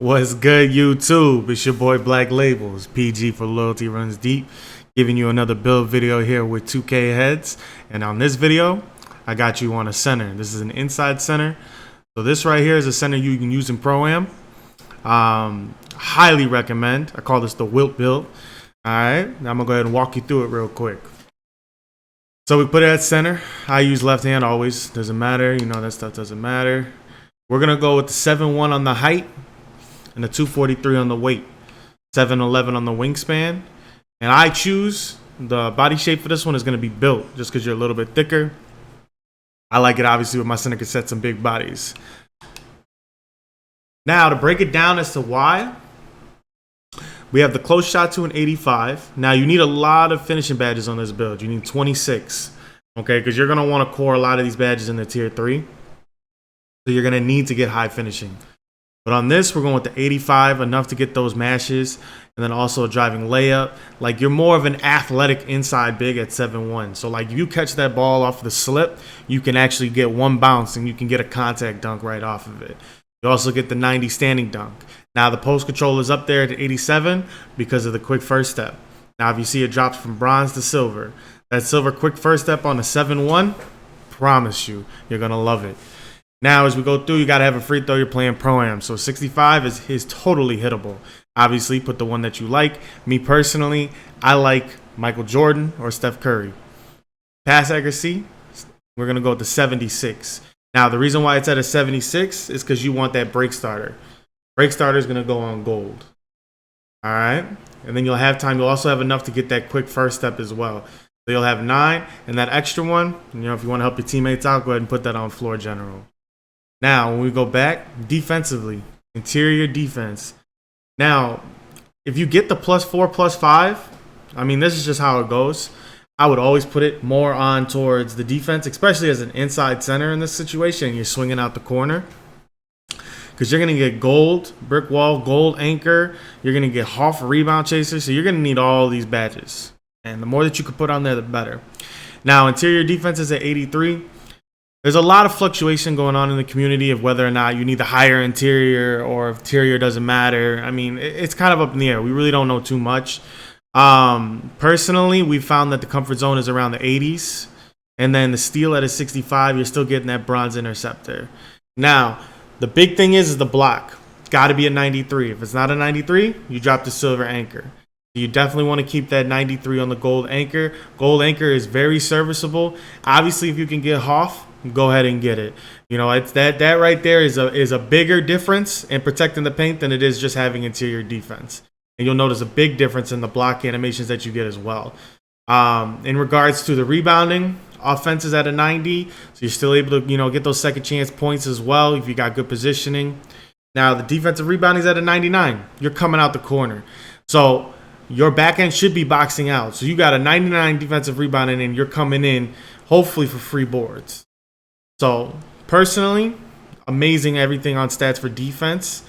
What's good, YouTube? It's your boy Black Labels, PG for Loyalty Runs Deep, giving you another build video here with 2K heads. And on this video, I got you on a center. This is an inside center. So this right here is a center you can use in Pro-Am. Highly recommend. I call this the Wilt build. All right, now I'm gonna go ahead and walk you through it real quick. So we put it at center. I use left hand always. Doesn't matter. You know, that stuff doesn't matter. We're gonna go with the 7'1" on the height and the 243 on the weight, 7'11" on the wingspan. And I choose the body shape for this one is going to be built just because you're a little bit thicker. I like it obviously with my center can set some big bodies. Now to break it down as to why, we have the close shot to an 85. Now you need a lot of finishing badges on this build. You need 26, okay, because you're going to want to core a lot of these badges in the tier 3. So you're going to need to get high finishing. But on this, we're going with the 85, enough to get those mashes, and then also a driving layup. Like, you're more of an athletic inside big at 7'1". So, like, if you catch that ball off the slip, you can actually get one bounce, and you can get a contact dunk right off of it. You also get the 90 standing dunk. Now, the post control is up there at 87 because of the quick first step. Now, if you see it drops from bronze to silver, that silver quick first step on the 7'1", promise you, you're going to love it. Now, as we go through, you got to have a free throw. You're playing Pro-Am. So 65 is totally hittable. Obviously, put the one that you like. Me personally, I like Michael Jordan or Steph Curry. Pass accuracy, we're going to go with the 76. Now, the reason why it's at a 76 is because you want that break starter. Break starter is going to go on gold. All right? And then you'll have time. You'll also have enough to get that quick first step as well. So you'll have 9. And that extra one, you know, if you want to help your teammates out, go ahead and put that on floor general. Now, when we go back, defensively, interior defense. Now, if you get the +4, +5, I mean, this is just how it goes. I would always put it more on towards the defense, especially as an inside center in this situation. You're swinging out the corner because you're going to get gold, brick wall, gold anchor. You're going to get half rebound chaser. So you're going to need all these badges. And the more that you can put on there, the better. Now, interior defense is at 83. There's a lot of fluctuation going on in the community of whether or not you need the higher interior or if interior doesn't matter. I mean, it's kind of up in the air. We really don't know too much. Personally, we found that the comfort zone is around the 80s. And then the steel at a 65, you're still getting that bronze interceptor. Now, the big thing is the block. Got to be a 93. If it's not a 93, you drop the silver anchor. You definitely want to keep that 93 on the gold anchor. Gold anchor is very serviceable. Obviously, if you can get Hoff, go ahead and get it. You know, it's that right there is a bigger difference in protecting the paint than it is just having interior defense. And you'll notice a big difference in the block animations that you get as well. In regards to the rebounding, offense is at a 90, so you're still able to, you know, get those second chance points as well if you got good positioning. Now, the defensive rebounding is at a 99. You're coming out the corner. So your back end should be boxing out. So you got a 99 defensive rebounding and you're coming in hopefully for free boards. So, personally, amazing everything on stats for defense.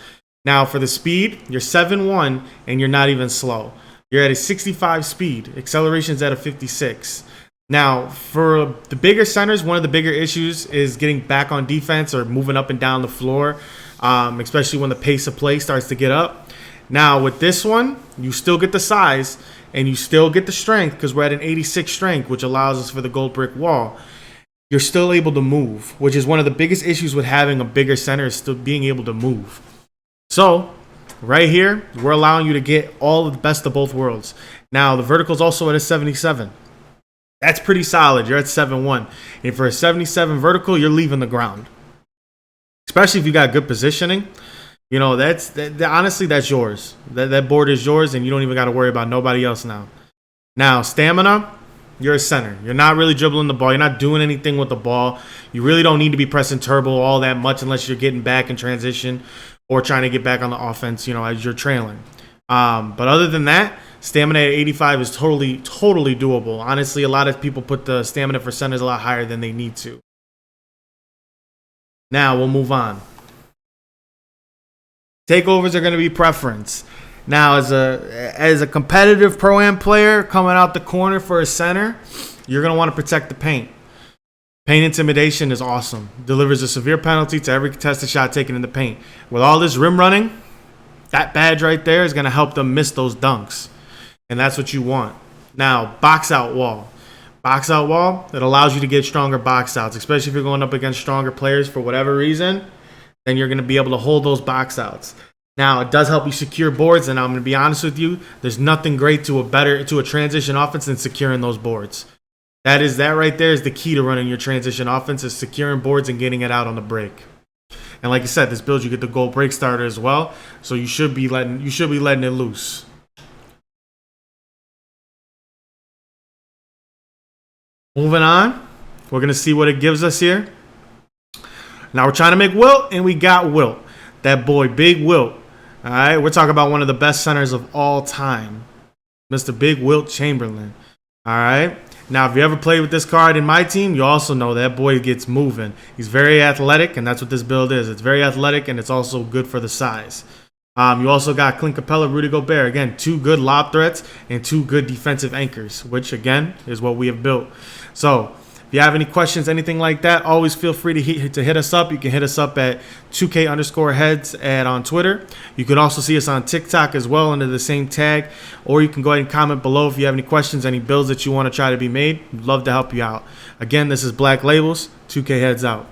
Now, for the speed, you're 7'1", and you're not even slow. You're at a 65 speed. Acceleration's at a 56. Now, for the bigger centers, one of the bigger issues is getting back on defense or moving up and down the floor, especially when the pace of play starts to get up. Now, with this one, you still get the size, and you still get the strength because we're at an 86 strength, which allows us for the gold brick wall. You're still able to move, which is one of the biggest issues with having a bigger center is still being able to move. So right here, we're allowing you to get all of the best of both worlds. Now, the vertical is also at a 77. That's pretty solid. You're at 7'1". And for a 77 vertical, you're leaving the ground. Especially if you got good positioning. You know, honestly, that's yours. That board is yours, and you don't even got to worry about nobody else now. Now, stamina. You're a center. You're not really dribbling the ball. You're not doing anything with the ball. You really don't need to be pressing turbo all that much unless you're getting back in transition or trying to get back on the offense, you know, as you're trailing. But other than that, stamina at 85 is totally doable. Honestly, a lot of people put the stamina for centers a lot higher than they need to. Now, we'll move on. Takeovers are going to be preference. Now, as a competitive Pro-Am player coming out the corner for a center, you're going to want to protect the paint. Paint intimidation is awesome. Delivers a severe penalty to every contested shot taken in the paint. With all this rim running, That badge right there is going to help them miss those dunks. And that's what you want. Now, box out wall. Box out wall, it allows you to get stronger box outs, especially if you're going up against stronger players for whatever reason. Then you're going to be able to hold those box outs. Now, it does help you secure boards, and I'm going to be honest with you, there's nothing great to a transition offense than securing those boards. That right there is the key to running your transition offense, is securing boards and getting it out on the break. And like I said, this build you get the gold break starter as well, so you should be letting it loose. Moving on, we're going to see what it gives us here. Now we're trying to make Wilt, and we got Wilt. That boy, Big Wilt. All right, we're talking about one of the best centers of all time, Mr. Big Wilt Chamberlain. All right. Now, if you ever played with this card in my team, you also know that boy gets moving. He's very athletic, and that's what this build is. It's very athletic, and it's also good for the size. You also got Clint Capella, Rudy Gobert. Again, 2 good lob threats and 2 good defensive anchors, which, again, is what we have built. So, if you have any questions, anything like that, always feel free to hit us up. You can hit us up at 2K_heads on Twitter. You can also see us on TikTok as well under the same tag. Or you can go ahead and comment below if you have any questions, any builds that you want to try to be made. We'd love to help you out. Again, this is Black Labels. 2K Heads out.